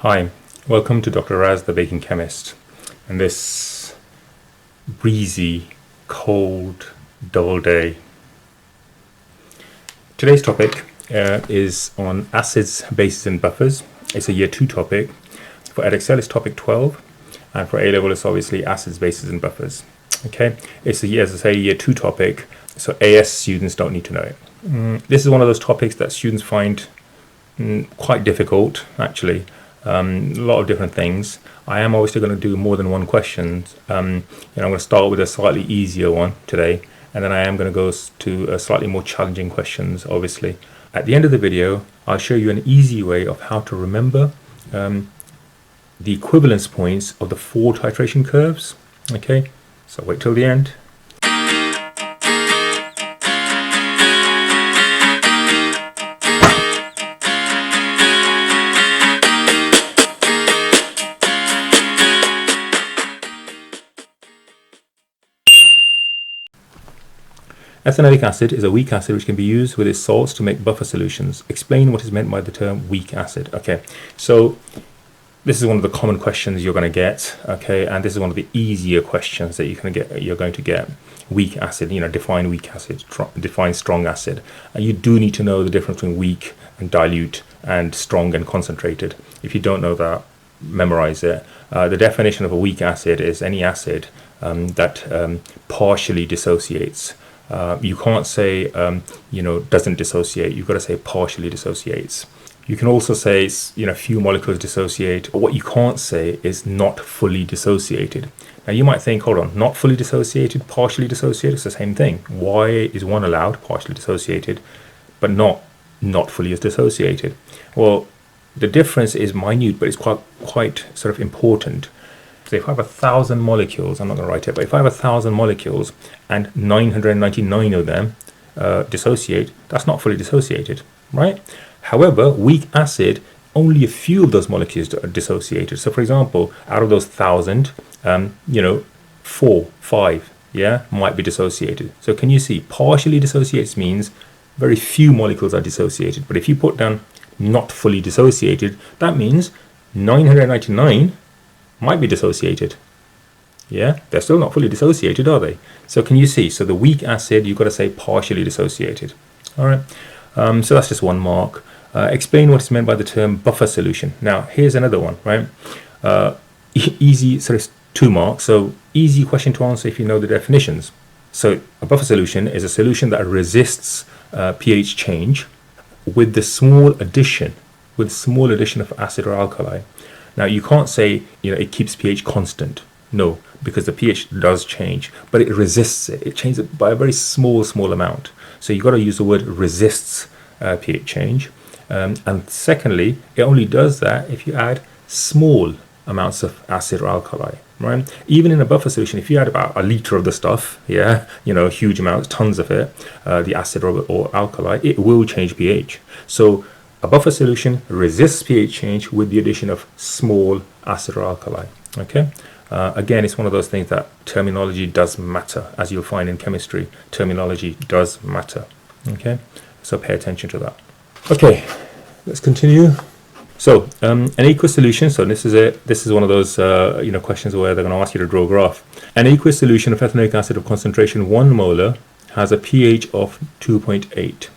Hi, welcome to Dr. Raz, the Baking Chemist, and this breezy, cold, dull day. Today's topic is on acids, bases, and buffers. It's a year 2 topic. For Edexcel, it's topic 12, and for A-level, it's obviously acids, bases, and buffers. Okay, it's a year, as I say, year 2 topic, so AS students don't need to know it. This is one of those topics that students find quite difficult, actually. A lot of different things. I am obviously going to do more than one question. I'm going to start with a slightly easier one today, and then I am going to go to slightly more challenging questions, obviously. At the end of the video, I'll show you an easy way of how to remember the equivalence points of the 4 titration curves. Okay, so wait till the end. Ethanoic acid is a weak acid which can be used with its salts to make buffer solutions. Explain what is meant by the term weak acid. Okay, so this is one of the common questions you're going to get. Okay, and this is one of the easier questions that you're going to get. Weak acid, define weak acid, define strong acid. And you do need to know the difference between weak and dilute and strong and concentrated. If you don't know that, memorize it. The definition of a weak acid is any acid that partially dissociates. You can't say, doesn't dissociate. You've got to say partially dissociates. You can also say, few molecules dissociate. But what you can't say is not fully dissociated. Now you might think, hold on, not fully dissociated, partially dissociated, it's the same thing. Why is one allowed, partially dissociated, but not fully dissociated? Well, the difference is minute, but it's quite sort of important. So if I have 1,000 molecules, I'm not going to write it, but if I have 1,000 molecules and 999 of them dissociate, that's not fully dissociated, right? However, weak acid, only a few of those molecules are dissociated. So for example, out of those 1,000, 4, 5, might be dissociated. So can you see, partially dissociates means very few molecules are dissociated. But if you put down not fully dissociated, that means 999 might be dissociated. They're still not fully dissociated, are they? So can you see? So the weak acid, you've got to say partially dissociated. All right. So that's just one mark. Explain what is meant by the term buffer solution. Now here's another one, right? Easy, so it's 2 marks. So easy question to answer if you know the definitions. So a buffer solution is a solution that resists pH change with the small addition of acid or alkali. Now you can't say, it keeps pH constant. No, because the pH does change, but it resists it. It changes it by a very small amount. So you've got to use the word resists pH change. And secondly, it only does that if you add small amounts of acid or alkali, right? Even in a buffer solution, if you add about a liter of the stuff, huge amounts, tons of it, the acid or alkali, it will change pH. So a buffer solution resists pH change with the addition of small acid or alkali. Okay. Again, it's one of those things that terminology does matter, as you'll find in chemistry. Terminology does matter. Okay. So pay attention to that. Okay. Let's continue. So an aqueous solution. So this is one of those questions where they're going to ask you to draw a graph. An aqueous solution of ethanoic acid of concentration 1 molar has a pH of 2.8.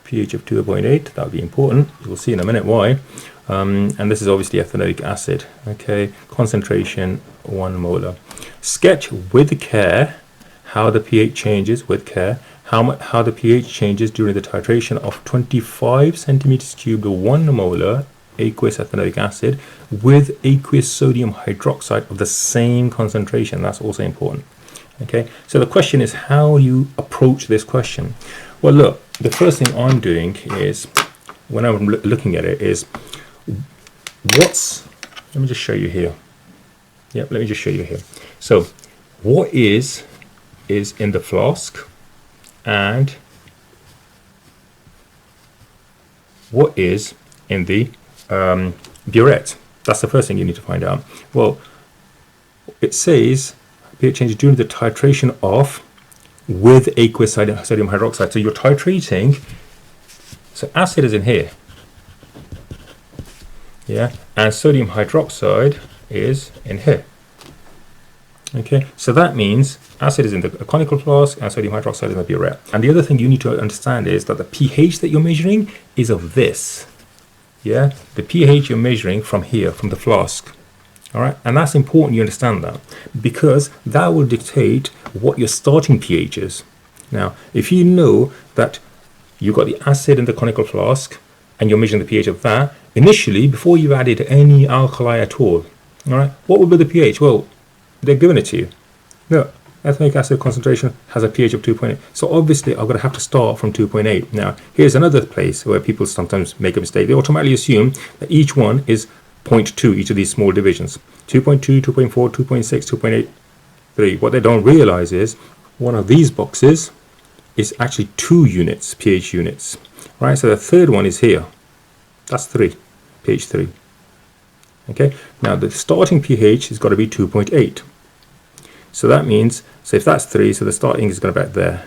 pH of 2.8, that would be important. You'll see in a minute why. And this is obviously ethanoic acid. Okay, concentration 1 molar. Sketch with care how the pH changes with care. How the pH changes during the titration of 25 centimeters cubed 1 molar aqueous ethanoic acid with aqueous sodium hydroxide of the same concentration. That's also important. Okay, so the question is how you approach this question. Well, look, the first thing I'm doing is, when I'm looking at it, is let me just show you here. Let me just show you here. So what is in the flask and what is in the burette? That's the first thing you need to find out. Well, it says pH changes during the titration of with aqueous sodium hydroxide. So you're titrating, so acid is in here. yeah, and sodium hydroxide is in here. Okay, so that means acid is in the conical flask and sodium hydroxide is in the burette. And the other thing you need to understand is that the pH that you're measuring is of this. Yeah, the pH you're measuring from here, from the flask. All right, and that's important you understand that, because that will dictate what your starting pH is. Now, if you know that you've got the acid in the conical flask and you're measuring the pH of that, initially, before you've added any alkali at all right, what will be the pH? Well, they're giving it to you. Look, ethanoic acid concentration has a pH of 2.8. So obviously, I'm going to have to start from 2.8. Now, here's another place where people sometimes make a mistake. They automatically assume that each one is 0.2, each of these small divisions. 2.2, 2.4, 2.6, 2.8, 3. What they don't realize is one of these boxes is actually 2 units, pH units. Right, so the third one is here. That's 3, pH 3. Okay, now the starting pH has got to be 2.8. So that means, so if that's 3, so the starting is going to be back there.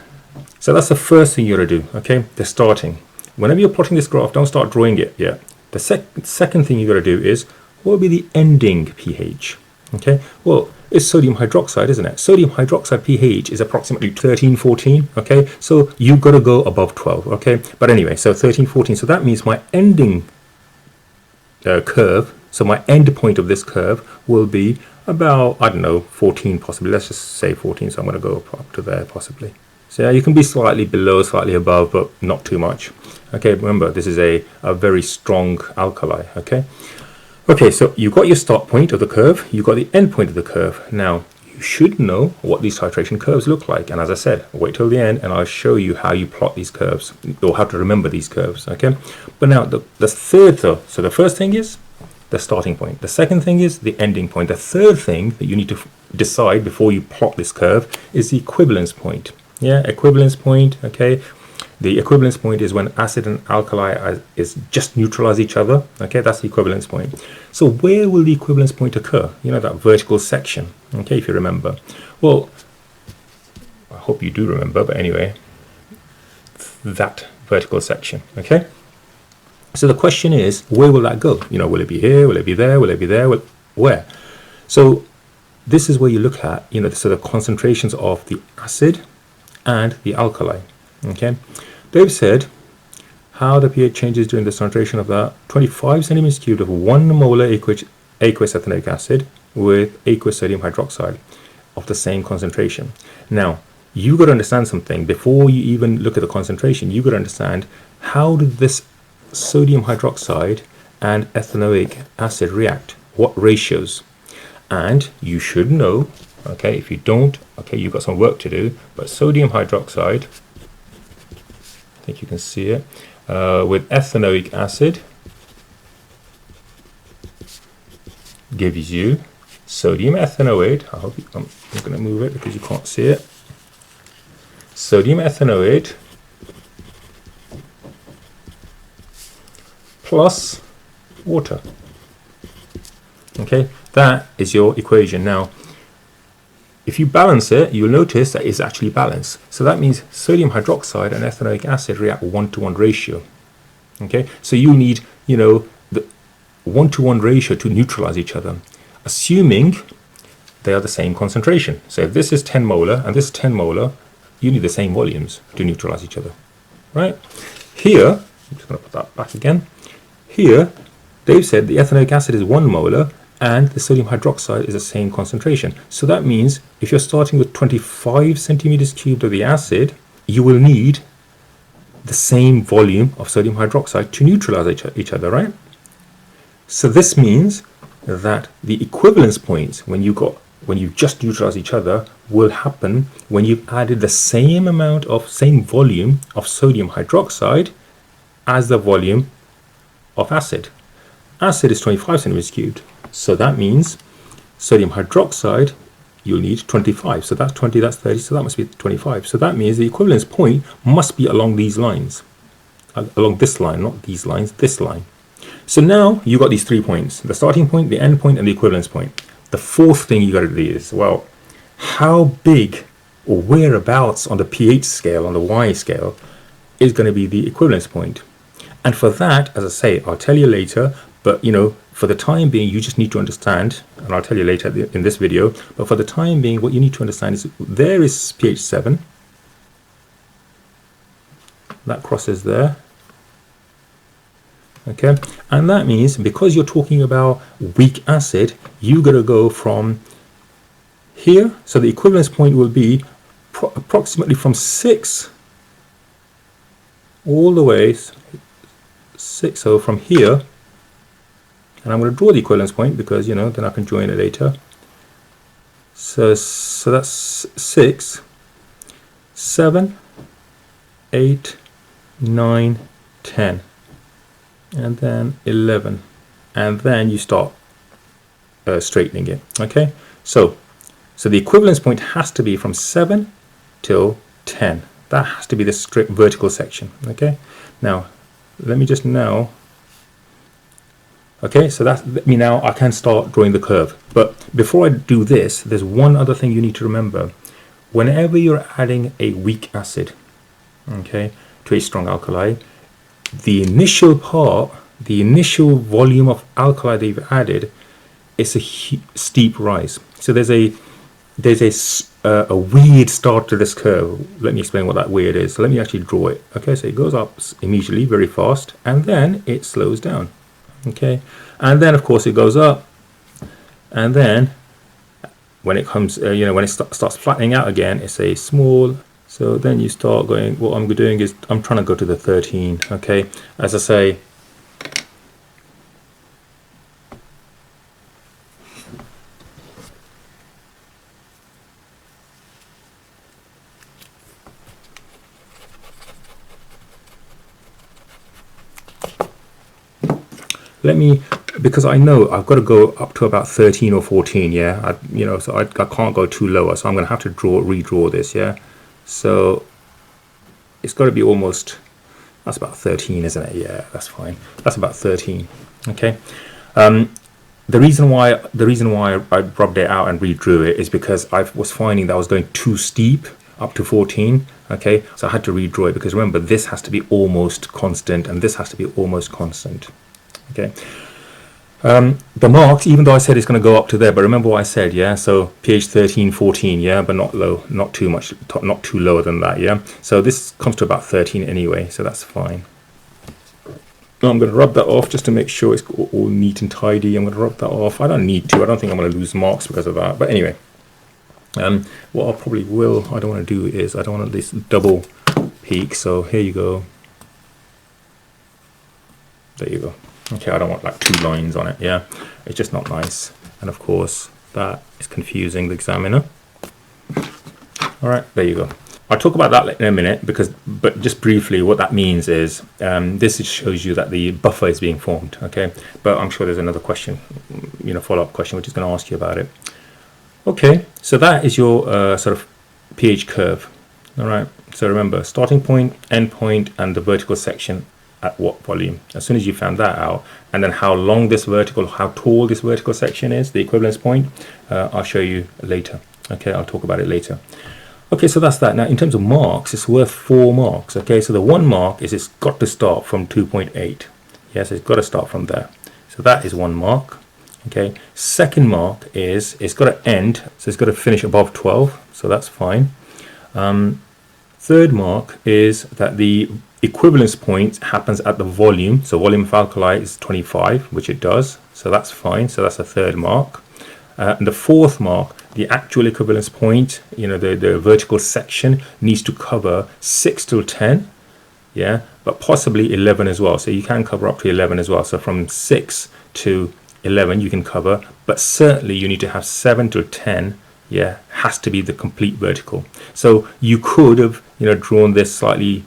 So that's the first thing you're going to do, okay, the starting. Whenever you're plotting this graph, don't start drawing it yet. The second thing you've got to do is, what will be the ending pH? Okay, well, it's sodium hydroxide, isn't it? Sodium hydroxide pH is approximately 13, 14, okay? So you've got to go above 12, okay? But anyway, so 13, 14, so that means my ending curve, so my end point of this curve will be about, I don't know, 14 possibly. Let's just say 14, so I'm going to go up to there possibly. So yeah, you can be slightly below, slightly above, but not too much. Okay, remember, this is a very strong alkali, okay? Okay, so you've got your start point of the curve, you've got the end point of the curve. Now, you should know what these titration curves look like. And as I said, wait till the end and I'll show you how you plot these curves, or how to remember these curves, okay? But now, the third though, so the first thing is the starting point. The second thing is the ending point. The third thing that you need to decide before you plot this curve is the equivalence point. Yeah, equivalence point, okay? The equivalence point is when acid and alkali is just neutralize each other. Okay, that's the equivalence point. So where will the equivalence point occur? You know, that vertical section. Okay, if you remember. Well, I hope you do remember, but anyway, that vertical section. Okay. So the question is, where will that go? You know, will it be here? Will it be there? Will it be there? Where? So this is where you look at, you know, so the concentrations of the acid and the alkali. Okay. They've said how the pH changes during the concentration of that 25 centimeters cubed of 1 molar aqueous ethanoic acid with aqueous sodium hydroxide of the same concentration. Now, you've got to understand something. Before you even look at the concentration, you've got to understand, how did this sodium hydroxide and ethanoic acid react? What ratios? And you should know, okay, if you don't, okay, you've got some work to do, but sodium hydroxide, I think you can see it, with ethanoic acid gives you sodium ethanoate. I hope I'm going to move it because you can't see it. Sodium ethanoate plus water. Okay, that is your equation. Now, if you balance it, you'll notice that it's actually balanced. So that means sodium hydroxide and ethanoic acid react 1-to-1 ratio. Okay, so you need, you know, the 1-to-1 ratio to neutralize each other, assuming they are the same concentration. So if this is 10 molar and this is 10 molar, you need the same volumes to neutralize each other, right? Here, I'm just going to put that back again. Here, they've said the ethanoic acid is 1 molar and the sodium hydroxide is the same concentration. So that means if you're starting with 25 centimeters cubed of the acid, you will need the same volume of sodium hydroxide to neutralize each other, right? So this means that the equivalence points when you just neutralize each other will happen when you've added the same volume of sodium hydroxide as the volume of acid. Acid is 25 centimeters cubed. So that means sodium hydroxide, you'll need 25. So that's 20, that's 30, so that must be 25. So that means the equivalence point must be along these lines. Along this line, not these lines, this line. So now you've got these 3 points, the starting point, the end point, and the equivalence point. The fourth thing you got to do is, well, how big or whereabouts on the pH scale, on the Y scale, is going to be the equivalence point. And for that, as I say, I'll tell you later, But, for the time being, you just need to understand, and I'll tell you later in this video, but for the time being, what you need to understand is there is pH 7. That crosses there. Okay, and that means because you're talking about weak acid, you got to go from here. So the equivalence point will be approximately from 6 all the way 6. So from here, and I'm going to draw the equivalence point because then I can join it later. So that's 6, 7, 8, 9, 10. And then 11, and then you start straightening it. Okay, so the equivalence point has to be from 7 till 10. That has to be the straight vertical section. Okay, now let me just okay, so now I can start drawing the curve. But before I do this, there's one other thing you need to remember. Whenever you're adding a weak acid, okay, to a strong alkali, the initial volume of alkali that you've added is a steep rise. So there's a weird start to this curve. Let me explain what that weird is. So let me actually draw it. Okay, so it goes up immediately very fast, and then it slows down. Okay, and then of course it goes up, and then when it comes, when it starts flattening out again, it's a small. So then you start going, what I'm doing is I'm trying to go to the 13, okay? As I say, because I know I've got to go up to about 13 or 14, yeah? So I can't go too lower, so I'm going to have to redraw this, yeah? So it's got to be almost, that's about 13, isn't it? Yeah, that's fine. That's about 13. Okay. The reason why I rubbed it out and redrew it is because I was finding that I was going too steep up to 14. Okay, so I had to redraw it because remember, this has to be almost constant and this has to be almost constant. Okay. The marks, even though I said it's going to go up to there, but remember what I said, yeah? So pH 13, 14, yeah, but not low, not too much, not too lower than that, yeah? So this comes to about 13 anyway, so that's fine. Now I'm going to rub that off just to make sure it's all neat and tidy. I'm going to rub that off. I don't need to. I don't think I'm going to lose marks because of that. But anyway, what I probably I don't want to do is I don't want this double peak. So here you go. There you go. Okay, I don't want like 2 lines on it, yeah, it's just not nice, and of course that is confusing the examiner. All right, there you go. I'll talk about that in a minute but just briefly what that means is this shows you that the buffer is being formed, okay, but I'm sure there's another question, follow-up question which is going to ask you about it. Okay, so that is your sort of pH curve. All right, so remember starting point, end point, and the vertical section at what volume. As soon as you found that out, and then how tall this vertical section is, the equivalence point, I'll show you later. Okay, I'll talk about it later. Okay, so that's that. Now in terms of marks, it's worth 4 marks. Okay, so the 1 mark is it's got to start from 2.8. Yes, it's got to start from there. So that is 1 mark. Okay, second mark is it's got to end, so it's got to finish above 12. So that's fine. Third mark is that the equivalence point happens at the volume. So volume of alkali is 25, which it does. So that's fine. So that's a third mark. And the fourth mark, the actual equivalence point, the vertical section needs to cover 6 till 10. Yeah, but possibly 11 as well. So you can cover up to 11 as well. So from 6 to 11 you can cover, but certainly you need to have 7 till 10. Yeah, has to be the complete vertical. So you could have drawn this slightly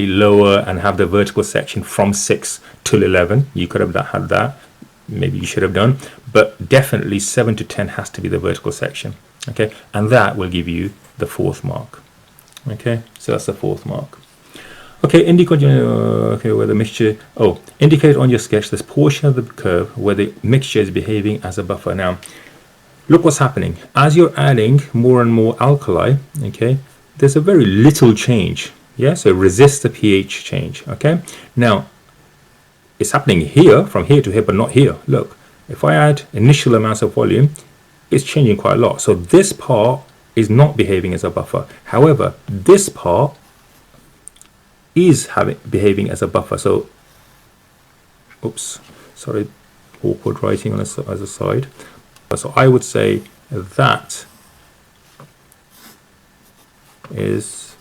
lower and have the vertical section from 6 till 11. You could have had that, maybe you should have done, but definitely 7 to 10 has to be the vertical section. Okay, and that will give you the 4th mark. Okay, so that's the 4th mark. Okay, indicate where the mixture, indicate on your sketch this portion of the curve where the mixture is behaving as a buffer. Now look what's happening as you're adding more and more alkali. Okay, there's a very little change. Yeah, so resist the pH change. Okay, now it's happening here, from here to here, but not here. Look, if I add initial amounts of volume, it's changing quite a lot. So this part is not behaving as a buffer. However, this part is behaving as a buffer. So, oops, sorry, awkward writing on as a side. So I would say that is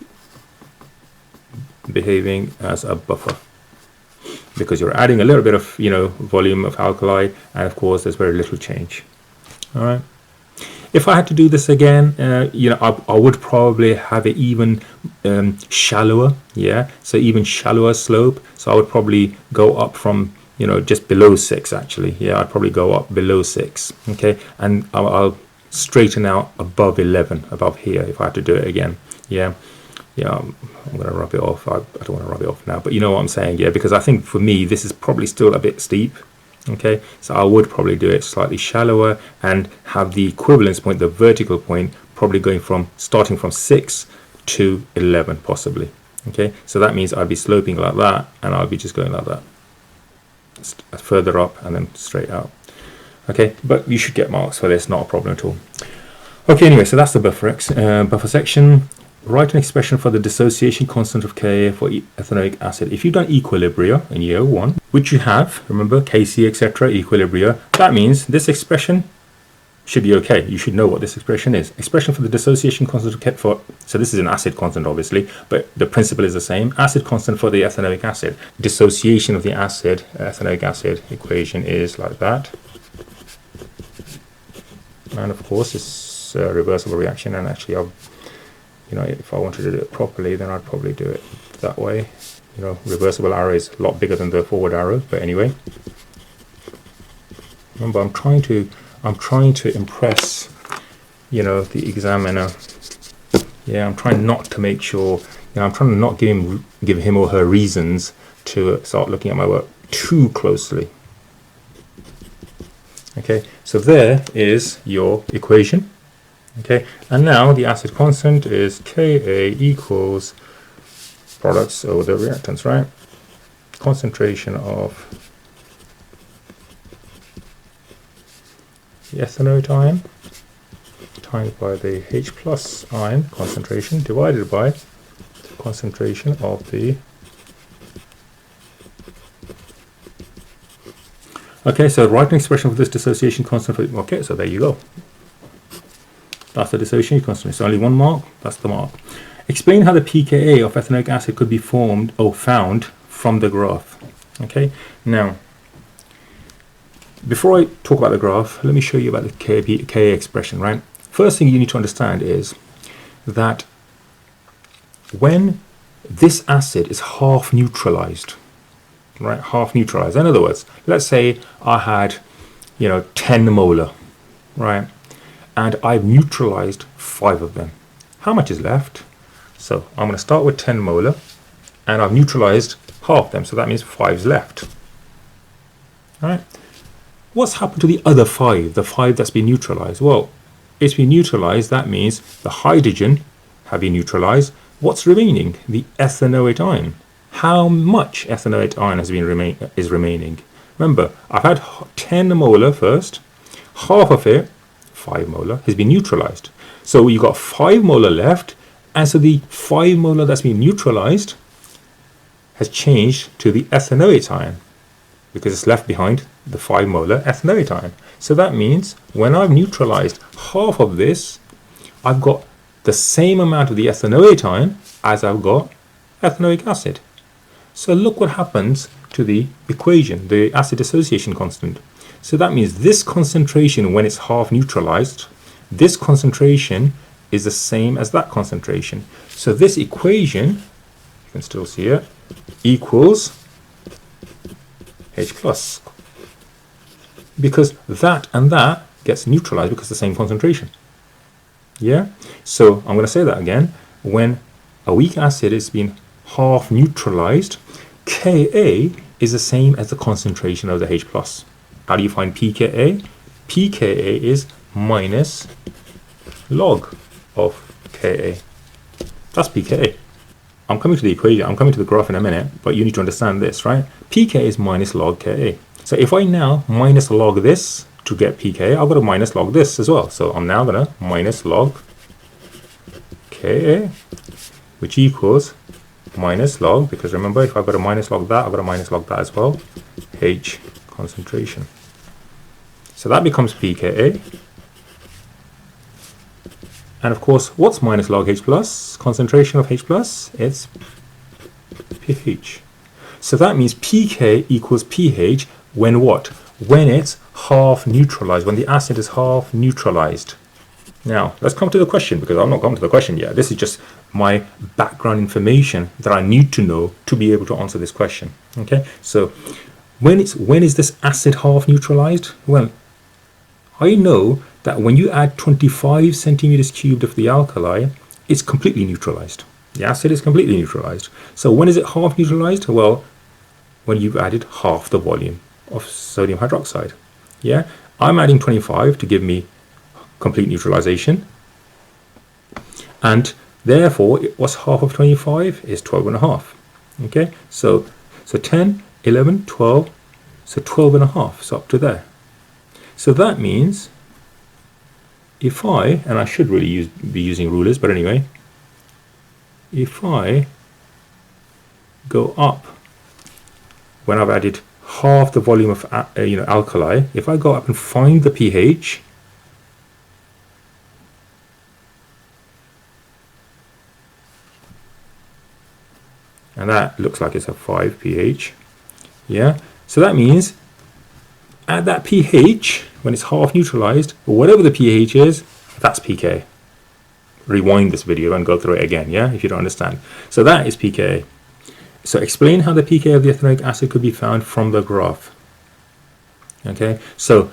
behaving as a buffer, because you're adding a little bit of, you know, volume of alkali, and of course there's very little change. All right. If I had to do this again, you know, I would probably have it even shallower, yeah, so even shallower slope. So I would probably go up from, you know, just below 6 actually, yeah, I'd probably go up below 6, okay, and I'll straighten out above 11, above here, if I had to do it again, yeah. I'm going to rub it off. I don't want to rub it off now, but you know what I'm saying, yeah, because I think for me this is probably still a bit steep. Okay, so I would probably do it slightly shallower and have the equivalence point, the vertical point, probably going from starting from 6 to 11 possibly. Okay, so that means I'd be sloping like that, and I'll be just going like that, further up and then straight out. Okay, but you should get marks for this, not a problem at all. Okay, anyway, so that's the buffer section. Write an expression for the dissociation constant of Ka for ethanoic acid. If you've done equilibria in year 1, which you have, remember, Kc, etc., equilibria, that means this expression should be okay. You should know what this expression is. Expression for the dissociation constant of Ka for, so this is an acid constant obviously, but the principle is the same. Acid constant for the ethanoic acid. Dissociation of the acid, ethanoic acid equation is like that. And of course it's a reversible reaction, and actually you know, if I wanted to do it properly, then I'd probably do it that way. You know, reversible arrow is a lot bigger than the forward arrow, but anyway. Remember, I'm trying to impress, you know, the examiner. Yeah, I'm trying not to make sure, you know, I'm trying to not give him or her reasons to start looking at my work too closely. Okay, so there is your equation. Okay, and now the acid constant is Ka equals products over the reactants, right? Concentration of the ethanoate ion times by the H plus ion concentration divided by the concentration of the... Okay, so write an expression for this dissociation constant. Okay, so there you go. That's the dissociation constant. It's only 1 mark. That's the mark. Explain how the pKa of ethanoic acid could be formed or found from the graph. Okay. Now, before I talk about the graph, let me show you about the Ka expression. Right. First thing you need to understand is that when this acid is half neutralized, right? Half neutralized. In other words, let's say I had, you know, 10 molar, right? And I've neutralized 5 of them. How much is left? So I'm going to start with 10 molar, and I've neutralized half them, so that means 5's left. All right. What's happened to the other 5, the 5 that's been neutralized? Well, it's been neutralized, that means the hydrogen have been neutralized. What's remaining? The ethanoate ion. How much ethanoate ion is remaining? Remember, I've had 10 molar first, half of it, 5 molar, has been neutralized. So you've got 5 molar left, and so the 5 molar that's been neutralized has changed to the ethanoate ion, because it's left behind the 5 molar ethanoate ion. So that means when I've neutralized half of this, I've got the same amount of the ethanoate ion as I've got ethanoic acid. So look what happens to the equation, the acid dissociation constant. So that means this concentration, when it's half neutralized, this concentration is the same as that concentration. So this equation, you can still see it, equals H plus. Because that and that gets neutralized because the same concentration. Yeah? So I'm going to say that again. When a weak acid is being half neutralized, Ka is the same as the concentration of the H plus. How do you find pKa? pKa is minus log of Ka. That's pKa. I'm coming to the equation, I'm coming to the graph in a minute, but you need to understand this, right? pK is minus log Ka. So if I now minus log this to get pK, I've got to minus log this as well. So I'm now going to minus log Ka, which equals minus log, because remember, if I've got to minus log that, I've got to minus log that as well, H concentration. So that becomes pKa. And of course, what's minus log H plus? Concentration of H plus? It's pH. So that means pK equals pH when what? When it's half neutralized, when the acid is half neutralized. Now, let's come to the question, because I've not come to the question yet. This is just my background information that I need to know to be able to answer this question. Okay, so when is this acid half neutralized? Well, I know that when you add 25 centimeters cubed of the alkali, it's completely neutralized. The acid is completely neutralized. So when is it half neutralized? Well, when you've added half the volume of sodium hydroxide. Yeah, I'm adding 25 to give me complete neutralization, and therefore what's half of 25 is 12 and a half. Okay, so 10, 11, 12, so 12 and a half, so up to there. So that means if I should really be using rulers, but anyway, if I go up when I've added half the volume of alkali, if I go up and find the pH, and that looks like it's a 5 pH. Yeah, so that means at that pH, when it's half neutralized, or whatever the pH is, that's pK. Rewind this video and go through it again, yeah, if you don't understand. So that is pKa. So explain how the pKa of the ethanoic acid could be found from the graph. Okay, so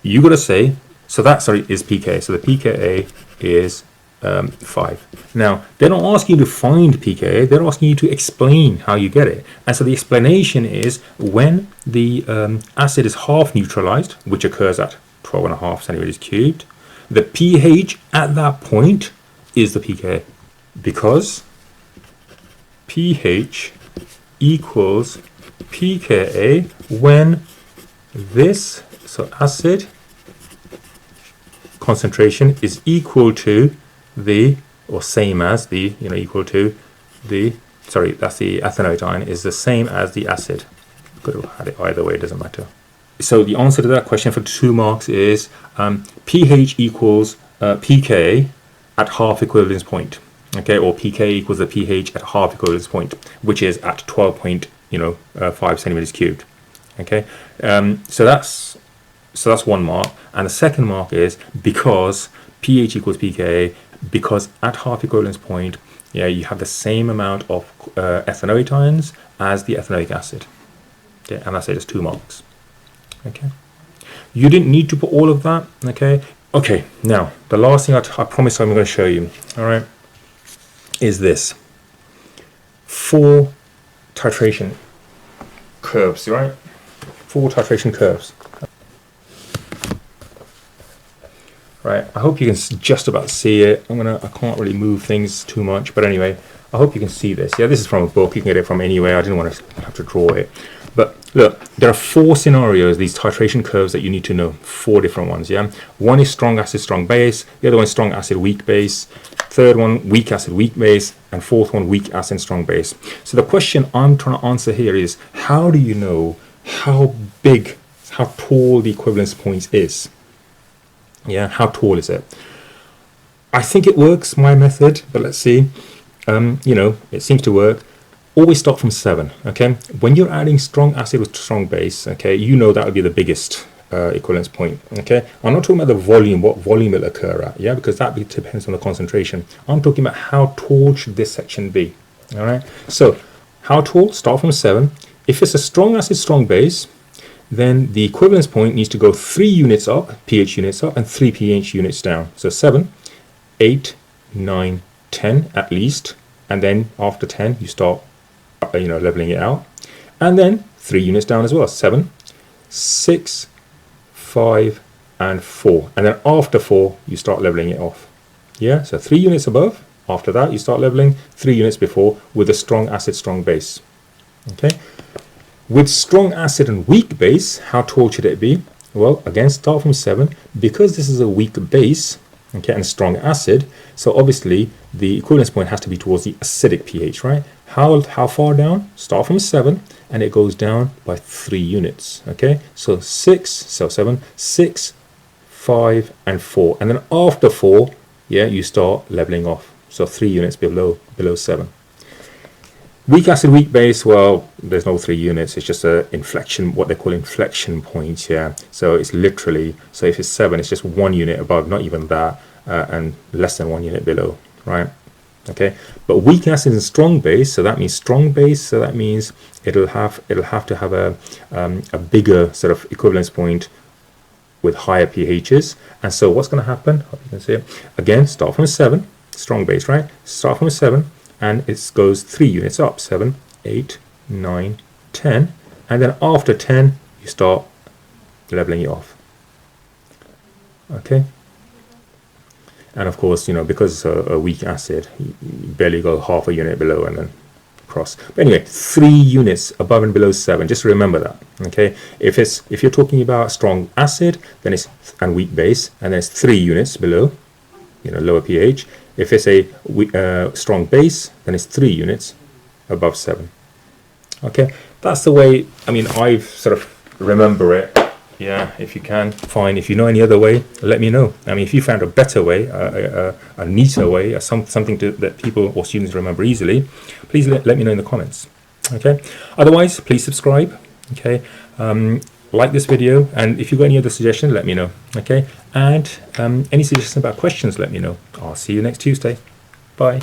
you got to say, so that, sorry, is pK. So the pKa is 5. Now, they're not asking you to find pKa, they're asking you to explain how you get it. And so the explanation is when the acid is half neutralized, which occurs at 12.5 centimeters cubed, the pH at that point is the pKa, because pH equals pKa when this, so acid concentration is equal to the, or same as the, equal to the, sorry, that's the ethanoic ion, is the same as the acid. Could have had it either way, it doesn't matter. So the answer to that question for 2 marks is pH equals pK at half equivalence point. Okay, or pK equals the pH at half equivalence point, which is at 12.5 centimeters cubed. Okay, so that's 1 mark, and the second mark is because pH equals pKa, because at half equivalence point, yeah, you have the same amount of ethanoic ions as the ethanoic acid. Okay, and that's it, it's 2 marks. Okay, you didn't need to put all of that. Okay, now the last thing I promise I'm going to show you, all right, is this 4 titration curves, right? 4 titration curves. Right, I hope you can just about see it. I can't really move things too much, but anyway, I hope you can see this. Yeah, this is from a book, you can get it from anywhere. I didn't want to have to draw it. But look, there are 4 scenarios, these titration curves that you need to know, 4 different ones, yeah? One is strong acid, strong base, the other one is strong acid, weak base, third one, weak acid, weak base, and fourth one, weak acid, strong base. So the question I'm trying to answer here is, how do you know how big, how tall the equivalence point is? Yeah, how tall is it? I think it works, my method, but let's see. It seems to work. Always start from 7, okay? When you're adding strong acid with strong base, okay, you know that would be the biggest equivalence point, okay? I'm not talking about the volume, what volume it'll occur at, yeah, because that depends on the concentration. I'm talking about how tall should this section be, all right? So, how tall? Start from 7. If it's a strong acid, strong base, then the equivalence point needs to go 3 units up, pH units up, and 3 pH units down. So 7, 8, 9, 10 at least, and then after 10 you start leveling it out, and then 3 units down as well, 7, 6, 5, and 4, and then after 4 you start leveling it off. Yeah, so 3 units above, After that, you start leveling 3 units before with a strong acid, strong base. Okay. With strong acid and weak base, how tall should it be? Well, again, start from 7. Because this is a weak base, okay, and strong acid, so obviously the equivalence point has to be towards the acidic pH, right? How far down? Start from 7, and it goes down by 3 units, okay? So 7, 6, 5, and 4. And then after 4, yeah, you start leveling off. So 3 units below 7. Weak acid, weak base, well, there's no 3 units. It's just a inflection, what they call inflection point, yeah. So it's literally, so if it's 7, it's just 1 unit above, not even that, and less than 1 unit below, right? Okay, but weak acid and strong base, so that means strong base, so that means it'll have to have a bigger sort of equivalence point with higher pHs. And so what's going to happen? Hope you can see it. Again, start from a 7, strong base, right? Start from a 7, and it goes 3 units up, 7, 8, 9, 10, and then after 10 you start leveling it off. Okay, and of course, you know, because it's a weak acid, you barely go half a unit below and then cross. But anyway, 3 units above and below 7, just remember that. Okay, if you're talking about strong acid, then it's and weak base, and then it's 3 units below, you know, lower pH. If it's a strong base, then it's 3 units above 7. Okay, that's the way, I mean, I sort of remember it. Yeah, if you can, fine. If you know any other way, let me know. I mean, if you found a better way, a neater way, something that people or students remember easily, please let me know in the comments. Okay, otherwise, please subscribe. Okay, like this video, and if you've got any other suggestions, let me know. Okay, and any suggestions about questions, let me know. I'll see you next Tuesday. Bye.